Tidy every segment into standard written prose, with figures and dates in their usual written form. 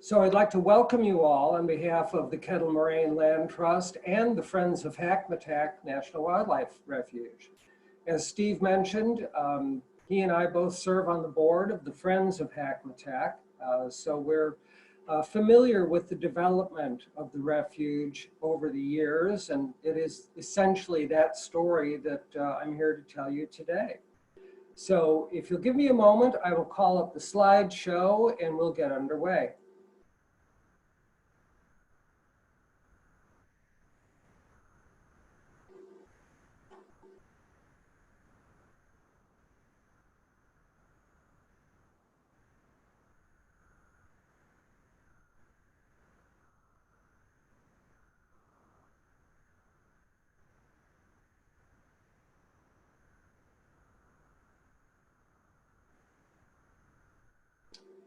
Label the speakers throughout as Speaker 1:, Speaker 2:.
Speaker 1: So I'd like to welcome you all on behalf of the Kettle Moraine Land Trust and the Friends of Hackmatack National Wildlife Refuge. As Steve mentioned, he and I both serve on the board of the Friends of Hackmatack, so we're familiar with the development of the refuge over the years, and it is essentially that story that I'm here to tell you today. So if you'll give me a moment, I will call up the slideshow and we'll get underway.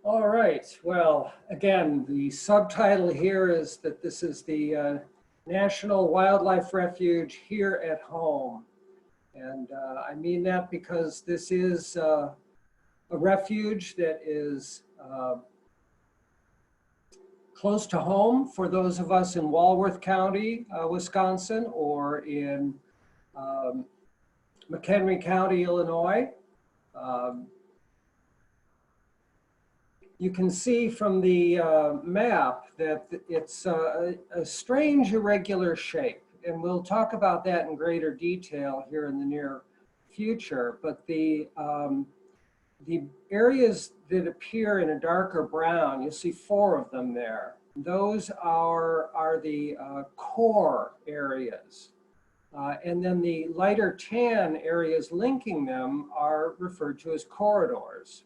Speaker 1: All right, well, again, the subtitle here is that this is the National Wildlife Refuge here at home. And I mean that because this is a refuge that is close to home for those of us in Walworth County, Wisconsin, or in McHenry County, Illinois. You can see from the map that it's a strange irregular shape, and we'll talk about that in greater detail here in the near future. But the areas that appear in a darker brown, you'll see 4 of them there. Those are the core areas. And then the lighter tan areas linking them are referred to as corridors.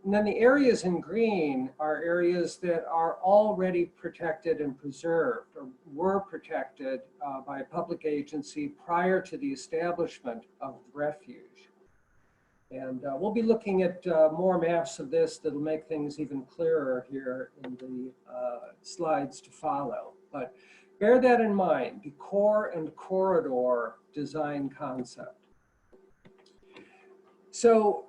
Speaker 1: And then the areas in green are areas that are already protected and preserved, or were protected by a public agency prior to the establishment of the refuge. And we'll be looking at more maps of this that'll make things even clearer here in the slides to follow. But bear that in mind, the core and corridor design concept. So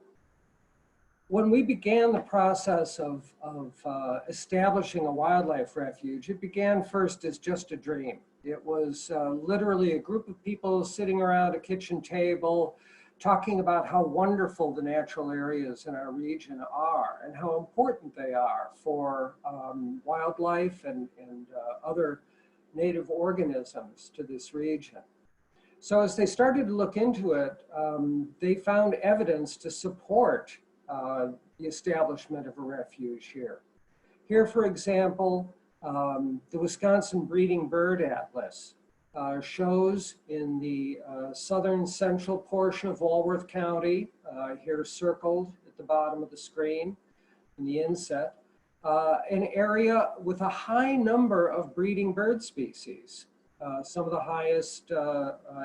Speaker 1: when we began the process of establishing a wildlife refuge, it began first as just a dream. It was literally a group of people sitting around a kitchen table talking about how wonderful the natural areas in our region are and how important they are for wildlife and other native organisms to this region. So as they started to look into it, they found evidence to support the establishment of a refuge here. Here, for example, the Wisconsin Breeding Bird Atlas shows in the southern central portion of Walworth County, here circled at the bottom of the screen in the inset, an area with a high number of breeding bird species, some of the highest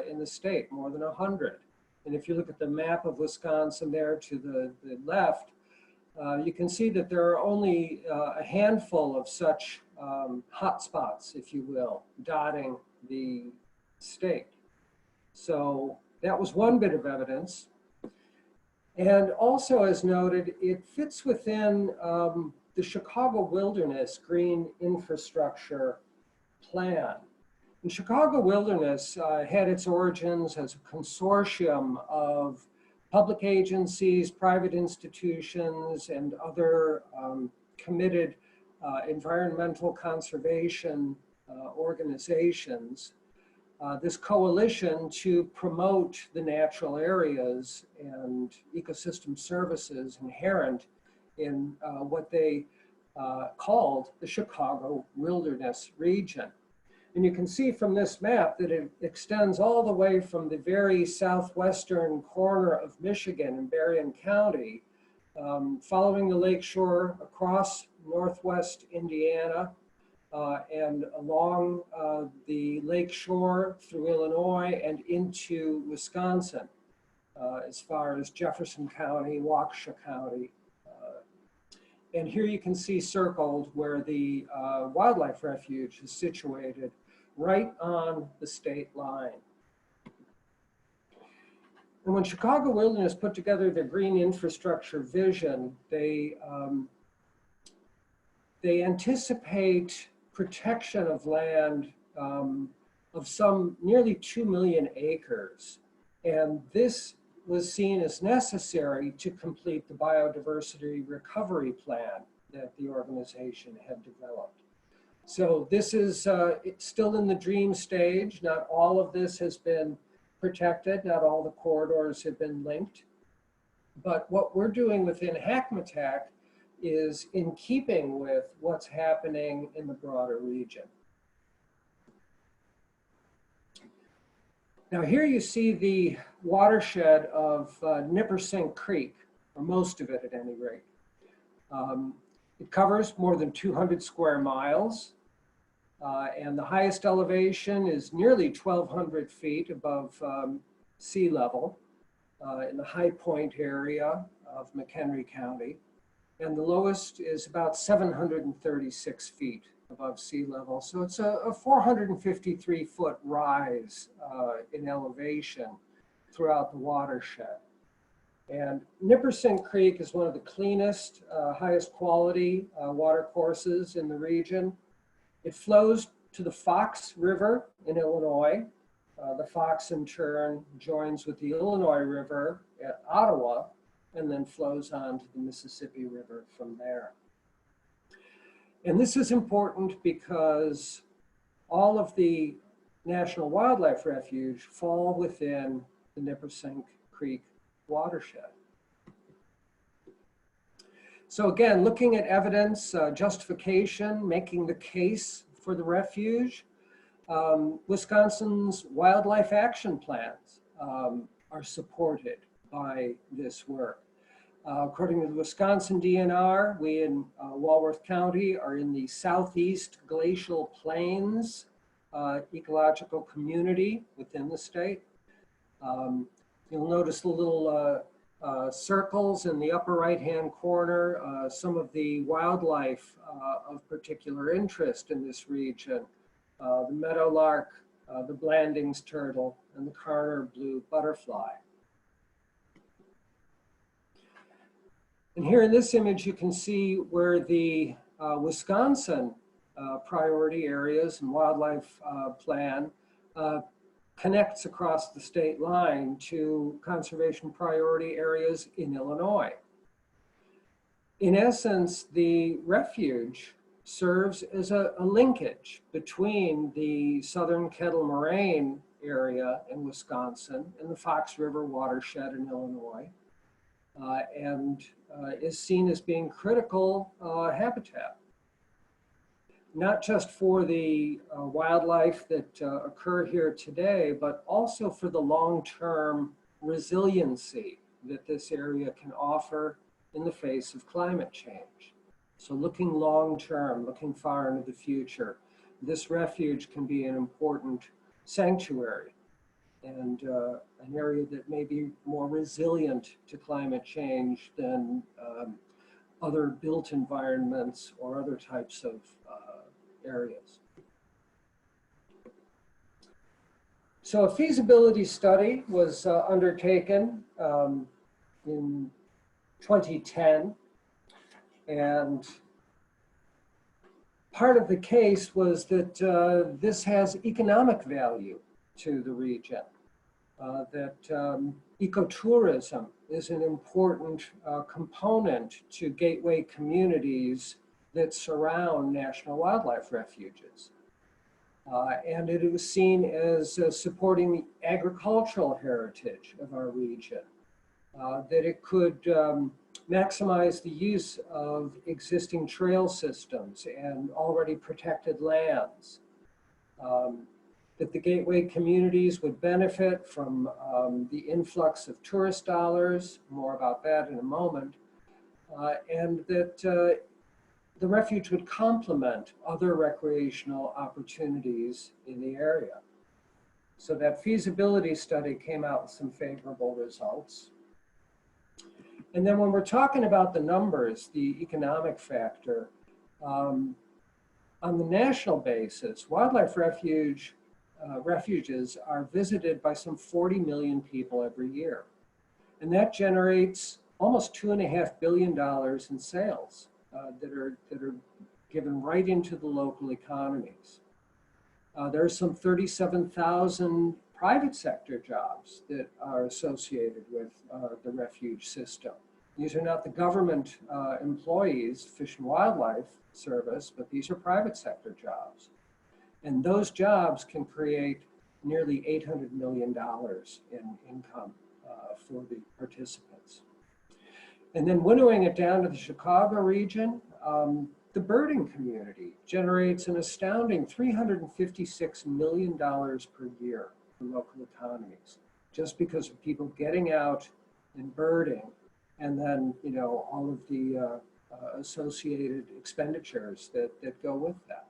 Speaker 1: in the state, more than 100. And if you look at the map of Wisconsin there to the left, you can see that there are only a handful of such hotspots, if you will, dotting the state. So that was one bit of evidence. And also, as noted, it fits within the Chicago Wilderness Green Infrastructure Plan. And Chicago Wilderness had its origins as a consortium of public agencies, private institutions, and other committed environmental conservation organizations. This coalition to promote the natural areas and ecosystem services inherent in what they called the Chicago Wilderness region. And you can see from this map that it extends all the way from the very southwestern corner of Michigan in Berrien County, following the lakeshore across northwest Indiana, and along the lakeshore through Illinois and into Wisconsin, as far as Jefferson County, Waukesha County. And here you can see circled where the wildlife refuge is situated, right on the state line. And when Chicago Wilderness put together their green infrastructure vision, they they anticipate protection of land of some nearly 2 million acres. And this was seen as necessary to complete the biodiversity recovery plan that the organization had developed. So this is it's still in the dream stage. Not all of this has been protected. Not all the corridors have been linked. But what we're doing within Hackmatack is in keeping with what's happening in the broader region. Now here you see the watershed of Nippersink Creek, or most of it at any rate. It covers more than 200 square miles, and the highest elevation is nearly 1,200 feet above sea level in the High Point area of McHenry County. And the lowest is about 736 feet above sea level. So it's a 453-foot rise in elevation throughout the watershed. And Nippersink Creek is one of the cleanest, highest quality watercourses in the region. It flows to the Fox River in Illinois. The Fox in turn joins with the Illinois River at Ottawa and then flows on to the Mississippi River from there. And this is important because all of the National Wildlife Refuge fall within the Nippersink Creek watershed. So again, looking at evidence, justification, making the case for the refuge, Wisconsin's wildlife action plans are supported by this work. According to the Wisconsin DNR, we in Walworth County are in the southeast glacial plains ecological community within the state. You'll notice the little circles in the upper right-hand corner, some of the wildlife of particular interest in this region. The meadowlark, the Blanding's turtle, and the Carner blue butterfly. And here in this image, you can see where the Wisconsin priority areas and wildlife plan connects across the state line to conservation priority areas in Illinois. In essence, the refuge serves as a linkage between the southern Kettle Moraine area in Wisconsin and the Fox River watershed in Illinois, and is seen as being critical habitat, not just for the wildlife that occur here today, but also for the long-term resiliency that this area can offer in the face of climate change. So looking long-term, looking far into the future, this refuge can be an important sanctuary and an area that may be more resilient to climate change than other built environments or other types of areas. So a feasibility study was undertaken in 2010, and part of the case was that this has economic value to the region, that ecotourism is an important component to gateway communities that surround national wildlife refuges. And it was seen as supporting the agricultural heritage of our region, that it could maximize the use of existing trail systems and already protected lands, that the gateway communities would benefit from the influx of tourist dollars, more about that in a moment, and that the refuge would complement other recreational opportunities in the area. So that feasibility study came out with some favorable results. And then when we're talking about the numbers, the economic factor, on the national basis, wildlife refuges are visited by some 40 million people every year. And that generates almost $2.5 billion in sales that are given right into the local economies. There are some 37,000 private sector jobs that are associated with the refuge system. These are not the government employees, Fish and Wildlife Service, but these are private sector jobs. And those jobs can create nearly $800 million in income for the participants. And then winnowing it down to the Chicago region, the birding community generates an astounding $356 million per year for local economies, just because of people getting out and birding, and then all of the associated expenditures that go with that.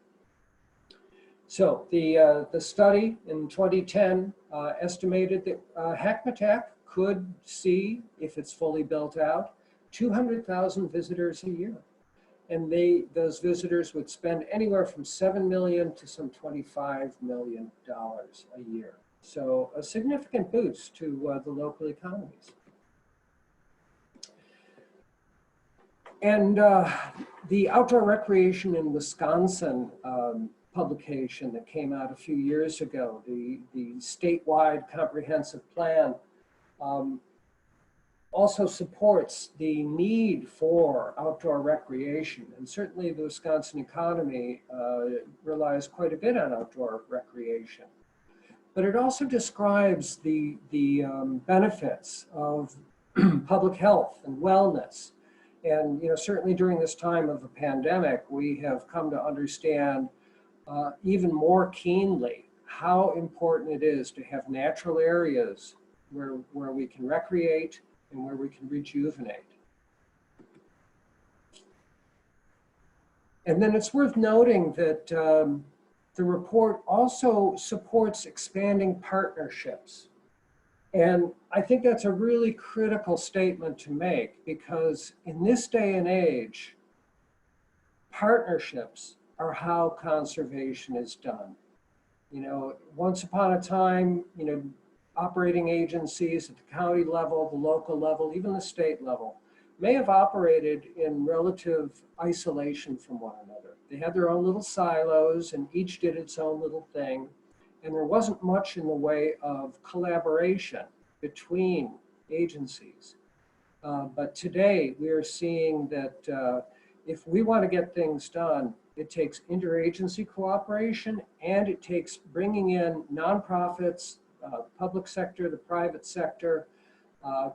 Speaker 1: So the study in 2010 estimated that Hackmatack could see, if it's fully built out, 200,000 visitors a year. And those visitors would spend anywhere from $7 million to some $25 million a year. So a significant boost to the local economies. And the Outdoor Recreation in Wisconsin publication that came out a few years ago, the statewide comprehensive plan, also supports the need for outdoor recreation. And certainly the Wisconsin economy relies quite a bit on outdoor recreation. But it also describes the benefits of public health and wellness. And certainly during this time of the pandemic, we have come to understand even more keenly how important it is to have natural areas where we can recreate and where we can rejuvenate. And then it's worth noting that the report also supports expanding partnerships. And I think that's a really critical statement to make, because in this day and age, partnerships are how conservation is done. Once upon a time, operating agencies at the county level, the local level, even the state level, may have operated in relative isolation from one another. They had their own little silos and each did its own little thing. And there wasn't much in the way of collaboration between agencies. But today we are seeing that if we want to get things done, it takes interagency cooperation, and it takes bringing in nonprofits, public sector, the private sector.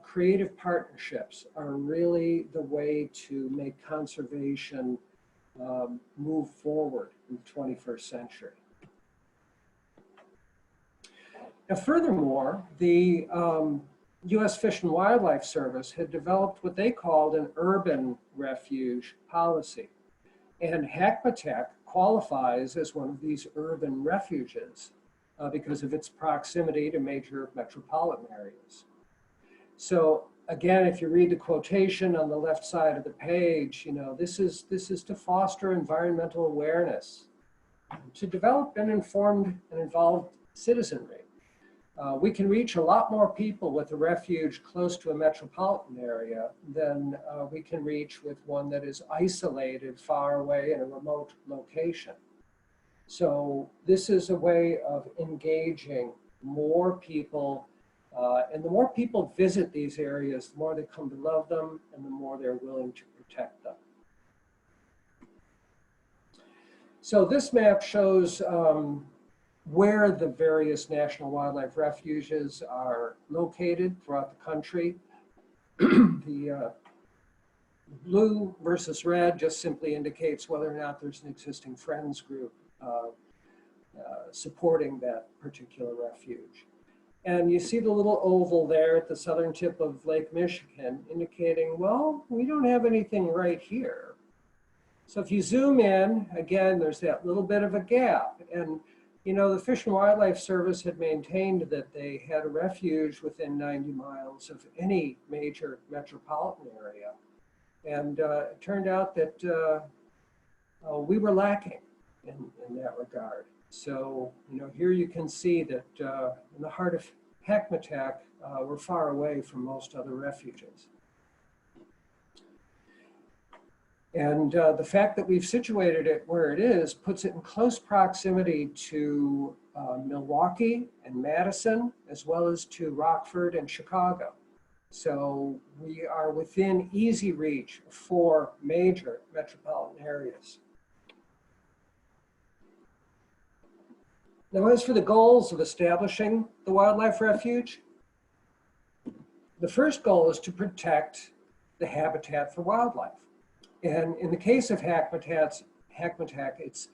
Speaker 1: Creative partnerships are really the way to make conservation move forward in the 21st century. Now, furthermore, the U.S. Fish and Wildlife Service had developed what they called an urban refuge policy. And Hackmatack qualifies as one of these urban refuges because of its proximity to major metropolitan areas. So again, if you read the quotation on the left side of the page, this is to foster environmental awareness, to develop an informed and involved citizenry. We can reach a lot more people with a refuge close to a metropolitan area than we can reach with one that is isolated far away in a remote location. So this is a way of engaging more people, and the more people visit these areas, the more they come to love them and the more they're willing to protect them. So this map shows where the various national wildlife refuges are located throughout the country. The blue versus red just simply indicates whether or not there's an existing friends group supporting that particular refuge. And you see the little oval there at the southern tip of Lake Michigan indicating, well, we don't have anything right here. So if you zoom in, again, there's that little bit of a gap. And the Fish and Wildlife Service had maintained that they had a refuge within 90 miles of any major metropolitan area. And it turned out that we were lacking in that regard. So, here you can see that in the heart of Hackmatack, we're far away from most other refuges. And the fact that we've situated it where it is puts it in close proximity to Milwaukee and Madison, as well as to Rockford and Chicago. So we are within easy reach of 4 major metropolitan areas. Now, as for the goals of establishing the wildlife refuge, the first goal is to protect the habitat for wildlife. And in the case of Hackmatack, it's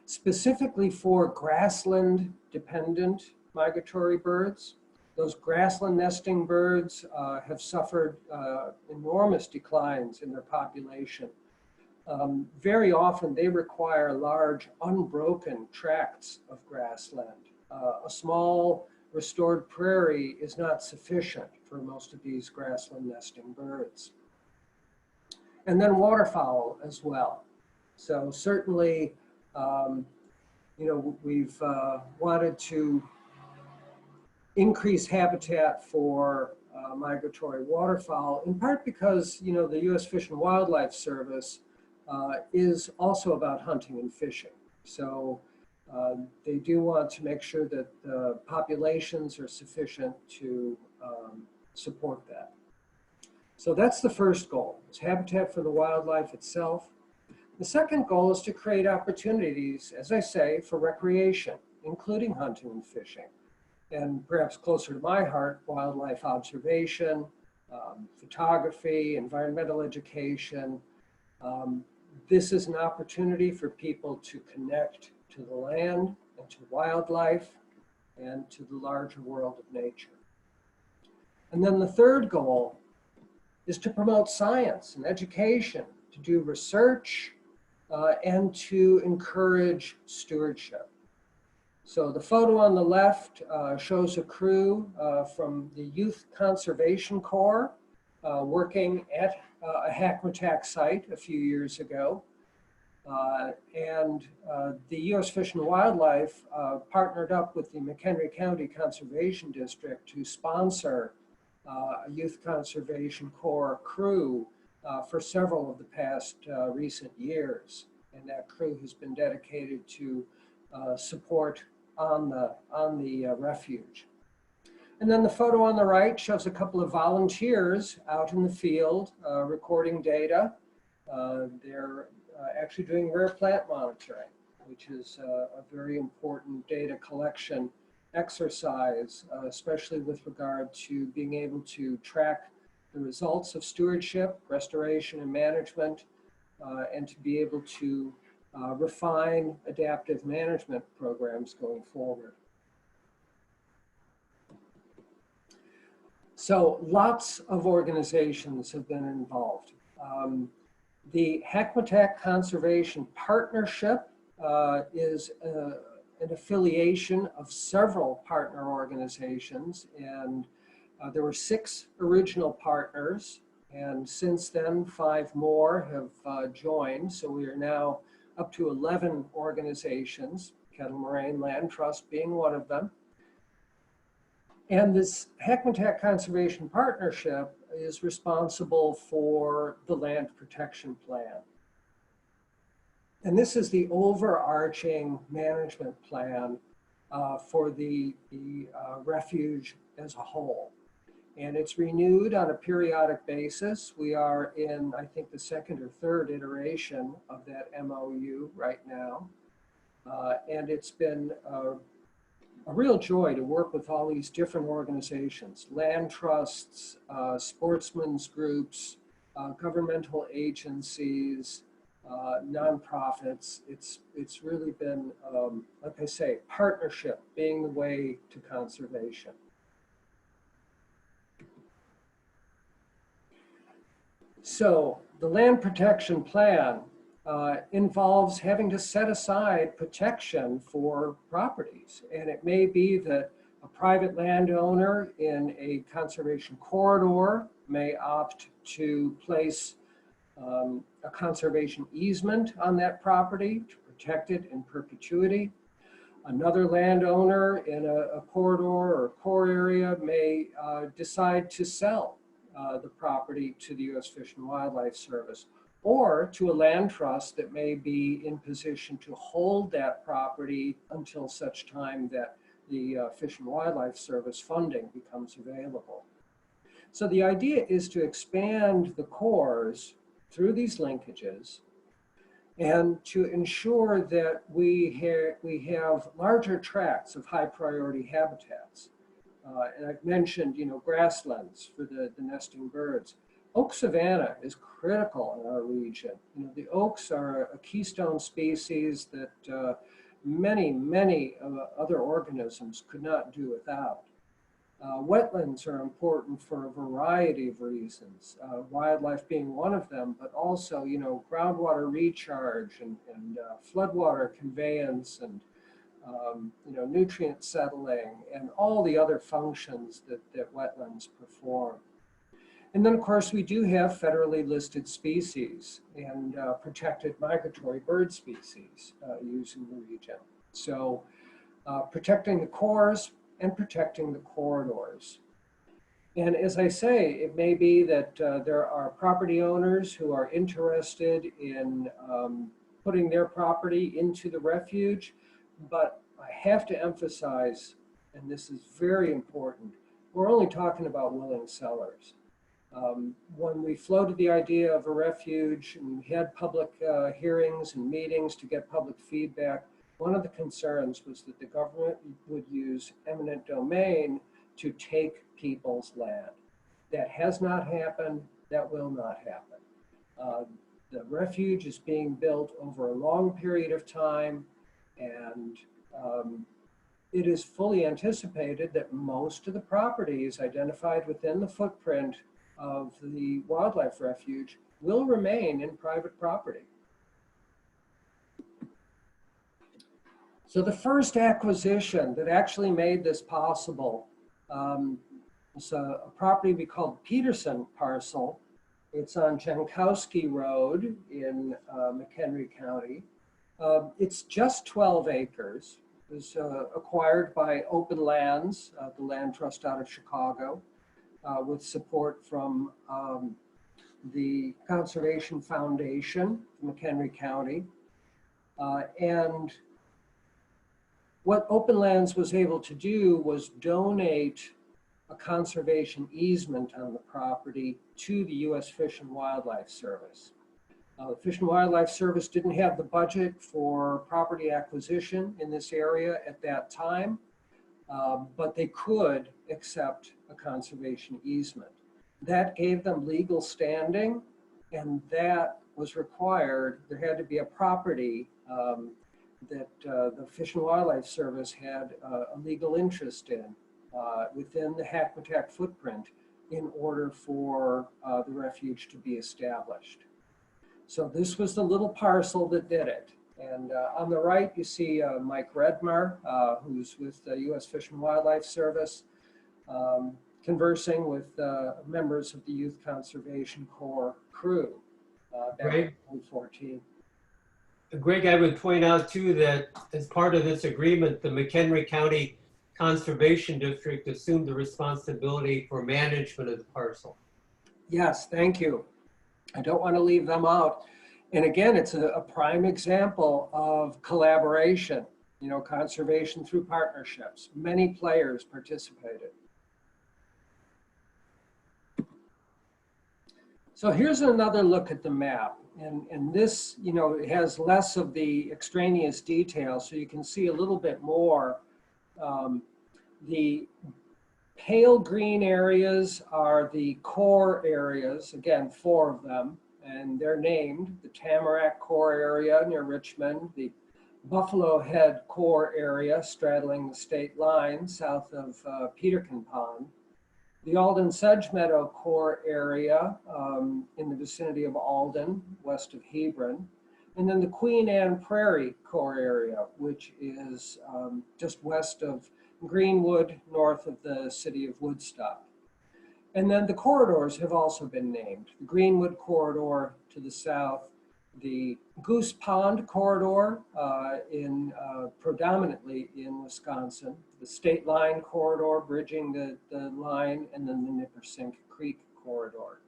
Speaker 1: specifically for grassland-dependent migratory birds. Those grassland nesting birds have suffered enormous declines in their population. Very often they require large unbroken tracts of grassland. A small restored prairie is not sufficient for most of these grassland nesting birds. And then waterfowl as well. So certainly, we've wanted to increase habitat for migratory waterfowl, in part because, the U.S. Fish and Wildlife Service is also about hunting and fishing. So they do want to make sure that the populations are sufficient to support that. So that's the first goal, is habitat for the wildlife itself. The second goal is to create opportunities, as I say, for recreation, including hunting and fishing. And perhaps closer to my heart, wildlife observation, photography, environmental education. This is an opportunity for people to connect to the land and to wildlife and to the larger world of nature. And then the third goal is to promote science and education, to do research, and to encourage stewardship. So the photo on the left shows a crew from the Youth Conservation Corps working at a Hackmatack site a few years ago. And the U.S. Fish and Wildlife partnered up with the McHenry County Conservation District to sponsor a Youth Conservation Corps crew for several of the past recent years. And that crew has been dedicated to support on the refuge. And then the photo on the right shows a couple of volunteers out in the field recording data. They're actually doing rare plant monitoring, which is a very important data collection exercise, especially with regard to being able to track the results of stewardship, restoration, and management, and to be able to refine adaptive management programs going forward. So lots of organizations have been involved. The Hackmatack Conservation Partnership is an affiliation of several partner organizations, and there were 6 original partners, and since then 5 more have joined, so we are now up to 11 organizations, Kettle Moraine Land Trust being one of them. And this Hackmatack Conservation Partnership is responsible for the land protection plan. And this is the overarching management plan for the refuge as a whole. And it's renewed on a periodic basis. We are in, I think, the second or third iteration of that MOU right now. And it's been a real joy to work with all these different organizations, land trusts, sportsmen's groups, governmental agencies, nonprofits. It's really been, like I say, partnership being the way to conservation. So the land protection plan involves having to set aside protection for properties. And it may be that a private landowner in a conservation corridor may opt to place a conservation easement on that property to protect it in perpetuity. Another landowner in a corridor or core area may decide to sell the property to the U.S. Fish and Wildlife Service, or to a land trust that may be in position to hold that property until such time that the Fish and Wildlife Service funding becomes available. So the idea is to expand the cores through these linkages and to ensure that we have larger tracts of high priority habitats. And I've mentioned, grasslands for the nesting birds. Oak savanna is critical in our region. The oaks are a keystone species that many other organisms could not do without. Wetlands are important for a variety of reasons, wildlife being one of them, but also, groundwater recharge and floodwater conveyance and nutrient settling and all the other functions that wetlands perform. And then, of course, we do have federally listed species and protected migratory bird species using the region. So protecting the cores and protecting the corridors. And as I say, it may be that there are property owners who are interested in putting their property into the refuge, but I have to emphasize, and this is very important, we're only talking about willing sellers. When we floated the idea of a refuge and we had public hearings and meetings to get public feedback, one of the concerns was that the government would use eminent domain to take people's land. That has not happened. That will not happen. The refuge is being built over a long period of time, and it is fully anticipated that most of the properties identified within the footprint of the wildlife refuge will remain in private property. So the first acquisition that actually made this possible was a property we called Peterson Parcel. It's on Jankowski Road in McHenry County. It's just 12 acres. It was acquired by Open Lands, the land trust out of Chicago, with support from the Conservation Foundation, McHenry County. And what Open Lands was able to do was donate a conservation easement on the property to the U.S. Fish and Wildlife Service. The Fish and Wildlife Service didn't have the budget for property acquisition in this area at that time, but they could accept a conservation easement. That gave them legal standing, and that was required. There had to be a property that the Fish and Wildlife Service had a legal interest in within the Hackmatack footprint in order for the refuge to be established. So this was the little parcel that did it. And on the right, you see Mike Redmar, who's with the U.S. Fish and Wildlife Service, conversing with members of the Youth Conservation Corps crew back in 2014.
Speaker 2: Greg, I would point out too that as part of this agreement, the McHenry County Conservation District assumed the responsibility for management of the parcel.
Speaker 1: Yes, thank you. I don't want to leave them out. And again, it's a prime example of collaboration, conservation through partnerships. Many players participated. So here's another look at the map. And this, it has less of the extraneous detail, so you can see a little bit more. The pale green areas are the core areas, again, 4 of them, and they're named the Tamarack Core Area near Richmond, the Buffalo Head Core Area straddling the state line south of Peterson Pond, the Alden Sedge Meadow Core Area in the vicinity of Alden, west of Hebron, and then the Queen Anne Prairie Core Area, which is just west of Greenwood, north of the city of Woodstock. And then the corridors have also been named. The Greenwood Corridor to the south, the Goose Pond Corridor predominantly in Wisconsin, the State Line Corridor bridging the line, and then the Nippersink Creek Corridor.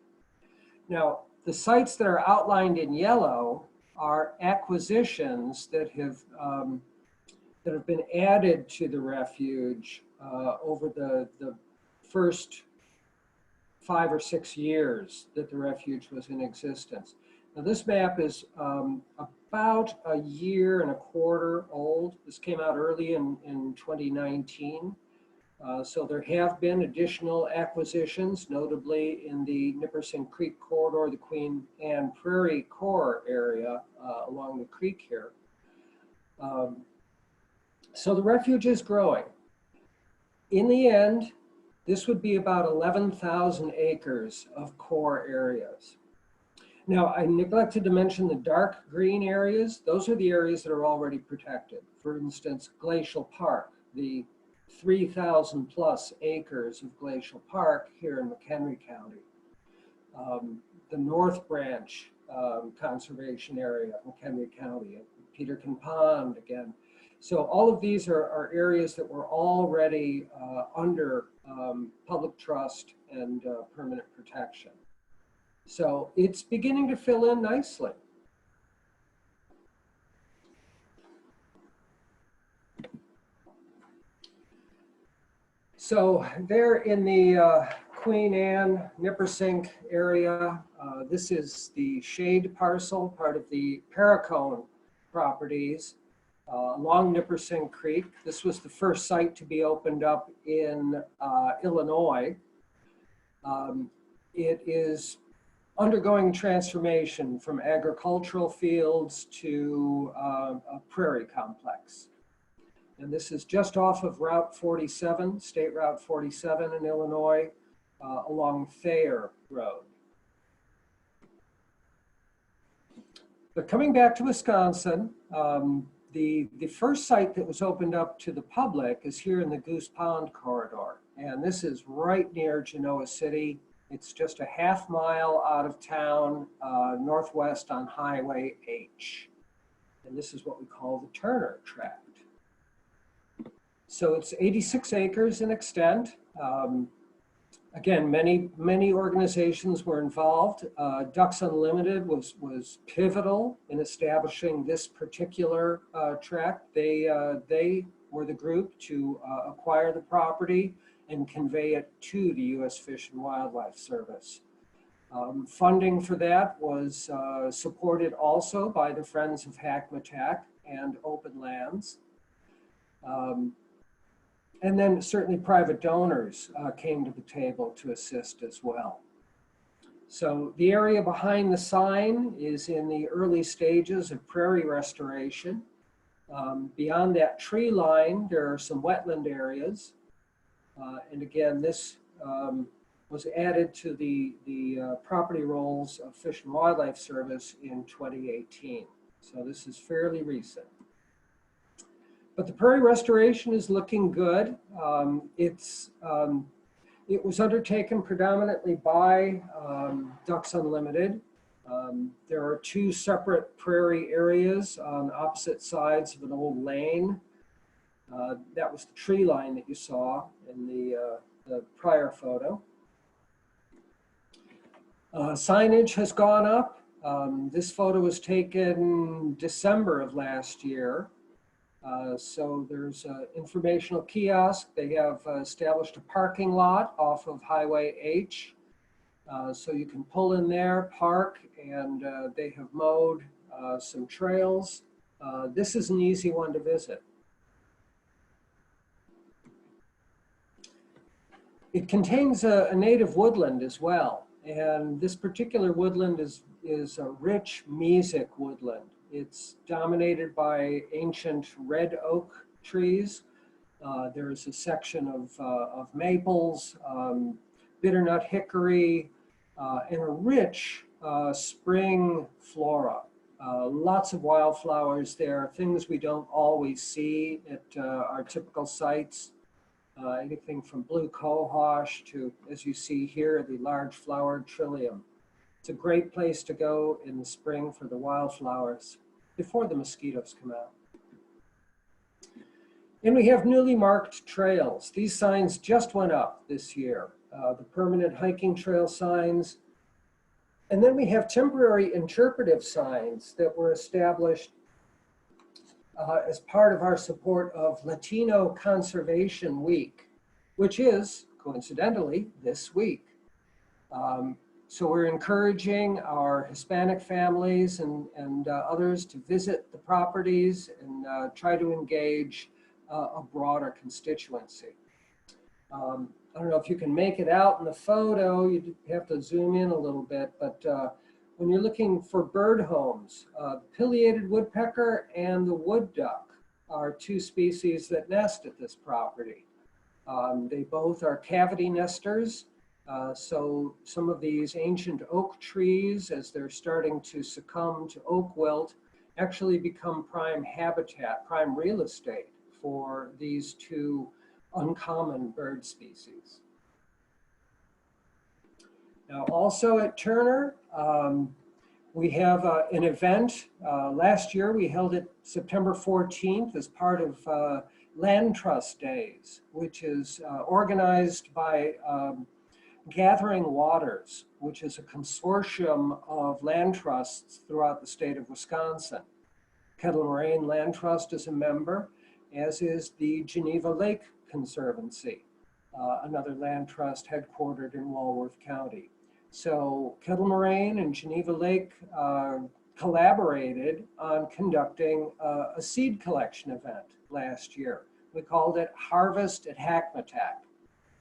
Speaker 1: Now, The sites that are outlined in yellow are acquisitions that have been added to the refuge over the first 5 or 6 years that the refuge was in existence. Now this map is about a year and a quarter old. This came out early in 2019. So there have been additional acquisitions, notably in the Nipperson Creek corridor, the Queen Anne Prairie Core area along the creek here. So the refuge is growing. In the end, this would be about 11,000 acres of core areas. Now, I neglected to mention the dark green areas. Those are the areas that are already protected. For instance, Glacial Park, the 3,000 plus acres of Glacial Park here in McHenry County. The North Branch Conservation Area, McHenry County, Peterson Pond again. So all of these are areas that were already under public trust and permanent protection. So it's beginning to fill in nicely. So there in the Queen Anne, Nippersink area, this is the shade parcel, part of the Paracone properties along Nippersink Creek. This was the first site to be opened up in Illinois. It is undergoing transformation from agricultural fields to a prairie complex. And this is just off of Route 47, State Route 47 in Illinois, along Thayer Road. But coming back to Wisconsin, the first site that was opened up to the public is here in the Goose Pond corridor. And this is right near Genoa City. It's just a half mile out of town, northwest on Highway H. And this is what we call the Turner Tract. So it's 86 acres in extent. Again, many organizations were involved. Ducks Unlimited was pivotal in establishing this particular tract. They were the group to acquire the property and convey it to the U.S. Fish and Wildlife Service. Funding for that was supported also by the Friends of Hackmatack and Open Lands. And then certainly private donors came to the table to assist as well. So the area behind the sign is in the early stages of prairie restoration. Beyond that tree line, there are some wetland areas. And again, this was added to the property rolls of Fish and Wildlife Service in 2018. So this is fairly recent. But the prairie restoration is looking good. It was undertaken predominantly by Ducks Unlimited. There are 2 separate prairie areas on opposite sides of an old lane. That was the tree line that you saw in the prior photo. Signage has gone up. This photo was taken December of last year. So there's an informational kiosk. They have established a parking lot off of Highway H. So you can pull in there, park, and they have mowed some trails. This is an easy one to visit. It contains a native woodland as well. And this particular woodland is a rich mesic woodland. It's dominated by ancient red oak trees. There is a section of maples, bitternut hickory, and a rich spring flora. Lots of wildflowers there, things we don't always see at our typical sites. Anything from blue cohosh to, as you see here, the large flowered trillium. It's a great place to go in the spring for the wildflowers before the mosquitoes come out. And we have newly marked trails. These signs just went up this year. The permanent hiking trail signs And then we have temporary interpretive signs that were established as part of our support of Latino Conservation Week, which is, coincidentally, this week. So we're encouraging our Hispanic families and others to visit the properties and try to engage a broader constituency. I don't know if you can make it out in the photo, you have to zoom in a little bit, but when you're looking for bird homes, pileated woodpecker and the wood duck are two species that nest at this property. They both are cavity nesters. So some of these ancient oak trees, as they're starting to succumb to oak wilt, actually become prime habitat, prime real estate for these two uncommon bird species. Now also at Turner, we have an event. Last year we held it September 14th as part of Land Trust Days, which is organized by Gathering Waters, which is a consortium of land trusts throughout the state of Wisconsin. Kettle Moraine Land Trust is a member, as is the Geneva Lake Conservancy, another land trust headquartered in Walworth County. So Kettle Moraine and Geneva Lake collaborated on conducting a seed collection event last year. We called it Harvest at Hackmatack.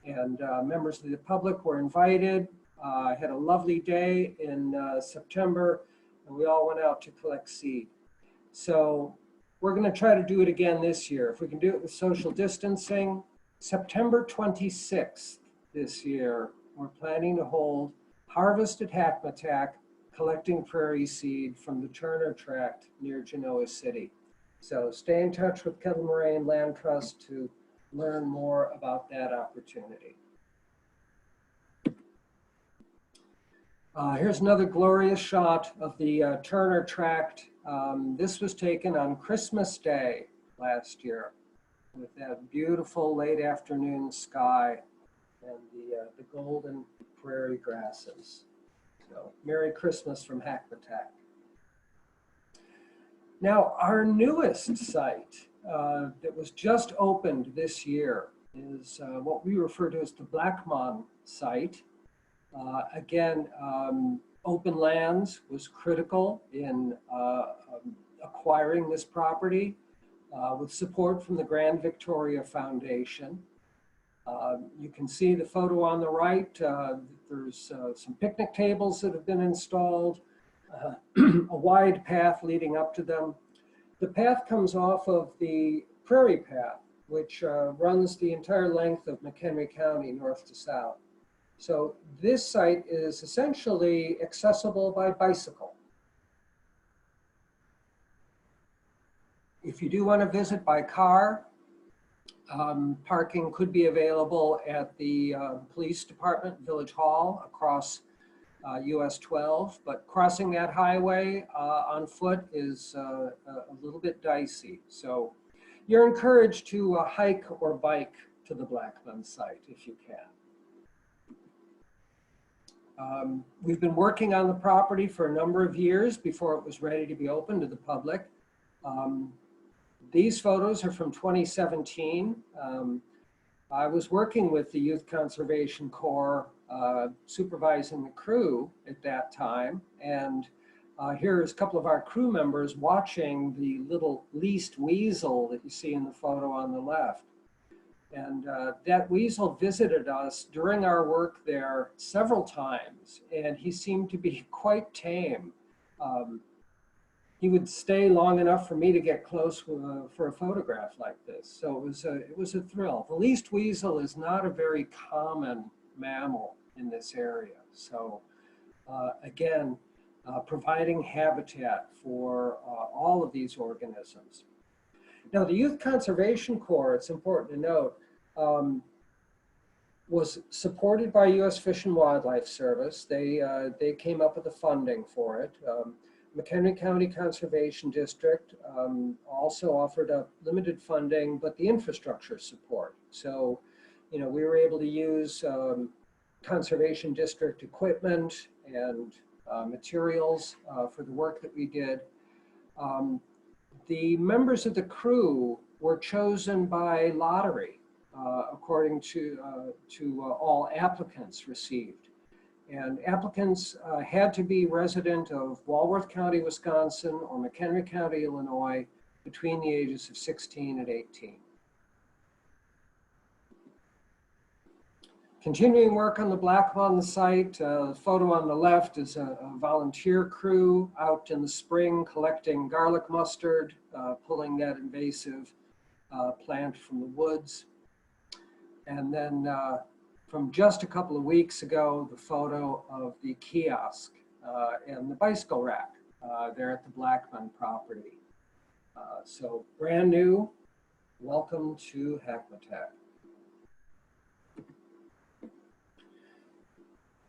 Speaker 1: And members of the public were invited. Had a lovely day in September, and we all went out to collect seed. So we're going to try to do it again this year. If we can do it with social distancing, September 26th this year, we're planning to hold Harvest at Hackmatack, collecting prairie seed from the Turner Tract near Genoa City. So stay in touch with Kettle Moraine Land Trust to learn more about that opportunity. Here's another glorious shot of the Turner Tract. This was taken on Christmas Day last year with that beautiful late afternoon sky and the golden prairie grasses. So Merry Christmas from Hackmatack. Now our newest site that was just opened this year is what we refer to as the Ackmon site. Again, open lands was critical in acquiring this property with support from the Grand Victoria Foundation. You can see the photo on the right. There's some picnic tables that have been installed, a wide path leading up to them. The path comes off of the Prairie Path, which runs the entire length of McHenry County, north to south. So this site is essentially accessible by bicycle. If you do want to visit by car, parking could be available at the police department, Village Hall, across US 12, but crossing that highway on foot is a little bit dicey. So you're encouraged to hike or bike to the Ackmon site if you can. We've been working on the property for a number of years before it was ready to be open to the public. These photos are from 2017. I was working with the Youth Conservation Corps, supervising the crew at that time. And here's a couple of our crew members watching the little least weasel that you see in the photo on the left. And that weasel visited us during our work there several times, and he seemed to be quite tame. He would stay long enough for me to get close for a photograph like this. So it was a thrill. The least weasel is not a very common mammal in this area. So again, providing habitat for all of these organisms. Now, the Youth Conservation Corps, it's important to note, was supported by U.S. Fish and Wildlife Service. They came up with the funding for it. McHenry County Conservation District also offered up limited funding, but the infrastructure support. So, you know, we were able to use Conservation District equipment and materials for the work that we did. The members of the crew were chosen by lottery according to all applicants received. And applicants had to be resident of Walworth County, Wisconsin, or McHenry County, Illinois, between the ages of 16 and 18. Continuing work on the Blackmon site, the photo on the left is a volunteer crew out in the spring collecting garlic mustard, pulling that invasive plant from the woods. And then from just a couple of weeks ago, the photo of the kiosk and the bicycle rack there at the Blackmon property. So brand new, welcome to Hackmatack.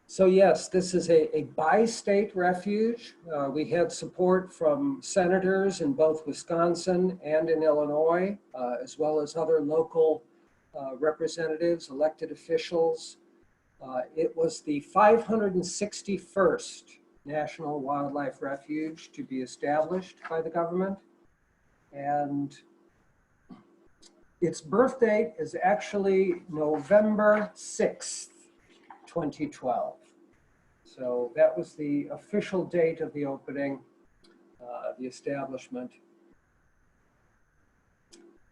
Speaker 1: So yes, this is a bi-state refuge. We had support from senators in both Wisconsin and in Illinois, as well as other local representatives, elected officials. It was the 561st National Wildlife Refuge to be established by the government. And its birth date is actually November 6th, 2012. So that was the official date of the opening, the establishment.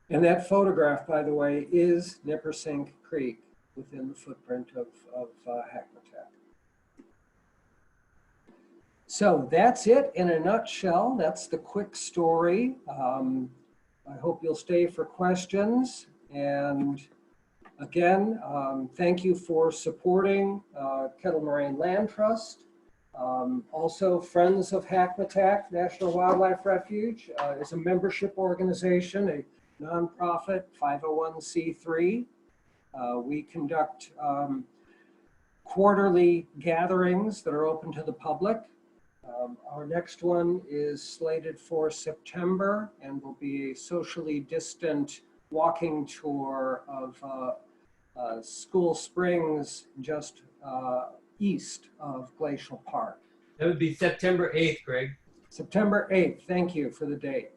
Speaker 1: And that photograph, by the way, is Nippersink Creek within the footprint of Hackmatack. So that's it in a nutshell. That's the quick story. I hope you'll stay for questions. And again, thank you for supporting Kettle Moraine Land Trust. Also, Friends of Hackmatack National Wildlife Refuge is a membership organization, a nonprofit 501c3. We conduct quarterly gatherings that are open to the public. Our next one is slated for September and will be a socially distant walking tour of School Springs, just east of Glacial Park.
Speaker 2: That would be September 8th, Greg.
Speaker 1: September 8th, thank you for the date.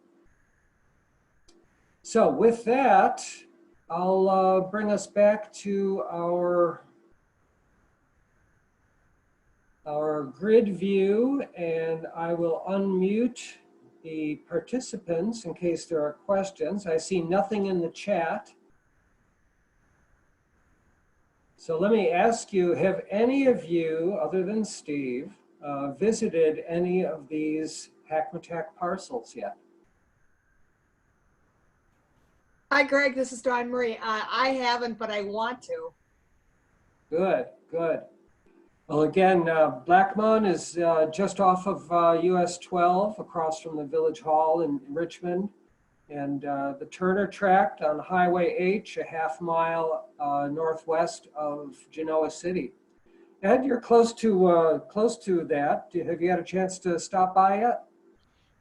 Speaker 1: So with that, I'll bring us back to our grid view, and I will unmute the participants in case there are questions. I see nothing in the chat. So let me ask you, have any of you, other than Steve, visited any of these Hackmatack parcels yet?
Speaker 3: Hi, Greg. This is Dawn Marie. I haven't, but I want to.
Speaker 1: Good, good. Well, again, Blackmon is just off of US 12 across from the Village Hall in Richmond. And the Turner Tract on Highway H, a half-mile northwest of Genoa City. Ed, you're close to that. Have you had a chance to stop by yet?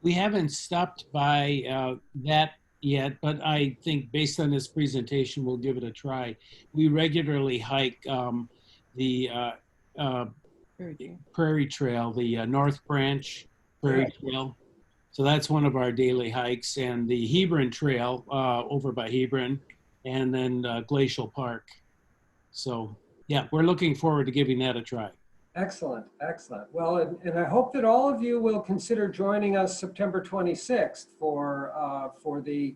Speaker 4: We haven't stopped by that yet, but I think based on this presentation, we'll give it a try. We regularly hike the Prairie Trail, the North Branch Prairie Trail. So that's one of our daily hikes, and the Hebron Trail over by Hebron, and then Glacial Park. So yeah, we're looking forward to giving that a try.
Speaker 1: Excellent, excellent. Well, and I hope that all of you will consider joining us September 26th for the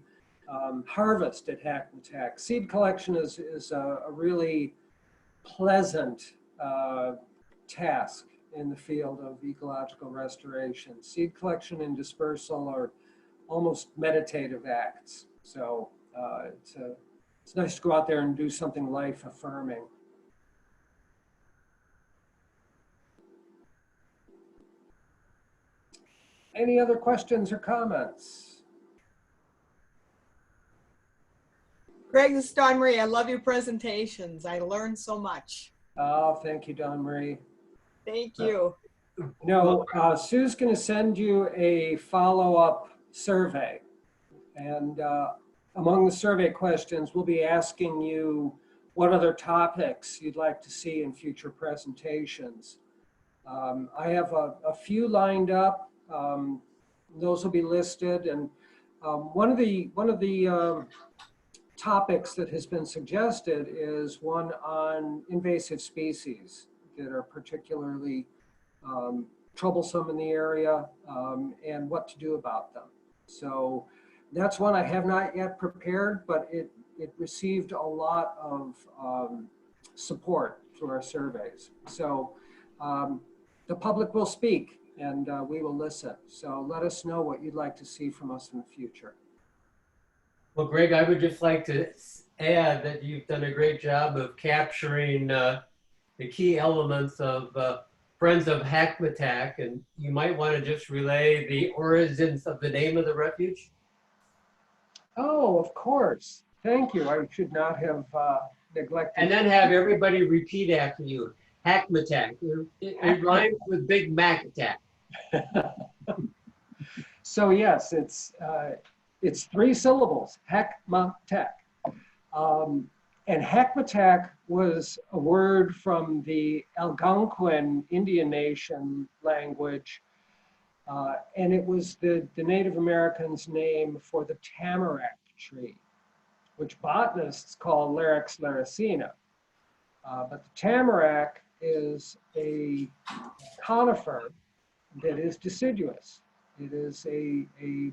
Speaker 1: harvest at Hackmatack. Seed collection is a really pleasant task in the field of ecological restoration. Seed collection and dispersal are almost meditative acts. So it's nice to go out there and do something life affirming. Any other questions or comments?
Speaker 3: Greg, this is Dawn Marie. I love your presentations. I learned so much.
Speaker 1: Oh, thank you, Dawn Marie.
Speaker 3: Thank you.
Speaker 1: No, Sue's going to send you a follow-up survey. And among the survey questions, we'll be asking you what other topics you'd like to see in future presentations. I have a few lined up. Those will be listed. And one of the topics that has been suggested is one on invasive species that are particularly troublesome in the area, and what to do about them. So that's one I have not yet prepared, but it received a lot of support through our surveys. So the public will speak, and we will listen. So let us know what you'd like to see from us in the future.
Speaker 2: Well, Greg, I would just like to add that you've done a great job of capturing the key elements of Friends of Hackmatack, and you might want to just relay the origins of the name of the refuge.
Speaker 1: Oh, of course. Thank you. I should not have neglected.
Speaker 2: And then have everybody repeat after you. Hackmatack. It rhymes with Big Mac attack.
Speaker 1: So yes, it's 3 syllables, Hackmatack. And Hackmatack was a word from the Algonquin Indian Nation language, and it was the Native Americans' name for the tamarack tree, which botanists call Larix laricinea. But the tamarack is a conifer that is deciduous. It is a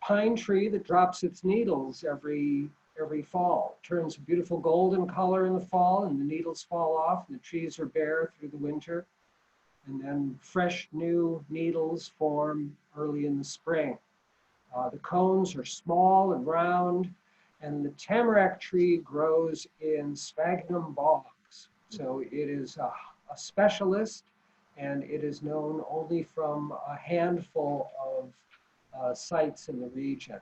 Speaker 1: pine tree that drops its needles every fall. It turns a beautiful golden color in the fall, and the needles fall off, and the trees are bare through the winter. And then fresh new needles form early in the spring. The cones are small and round, and the tamarack tree grows in sphagnum bogs. So it is a specialist, and it is known only from a handful of sites in the region.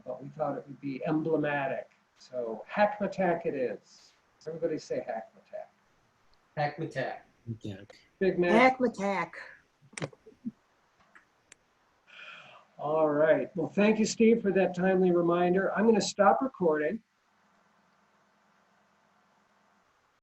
Speaker 1: But we thought it would be emblematic. So Hackmatack it is. Everybody say Hackmatack.
Speaker 2: Hackmatack.
Speaker 4: Yeah.
Speaker 1: Big man.
Speaker 3: Hackmatack.
Speaker 1: All right. Well, thank you, Steve, for that timely reminder. I'm going to stop recording.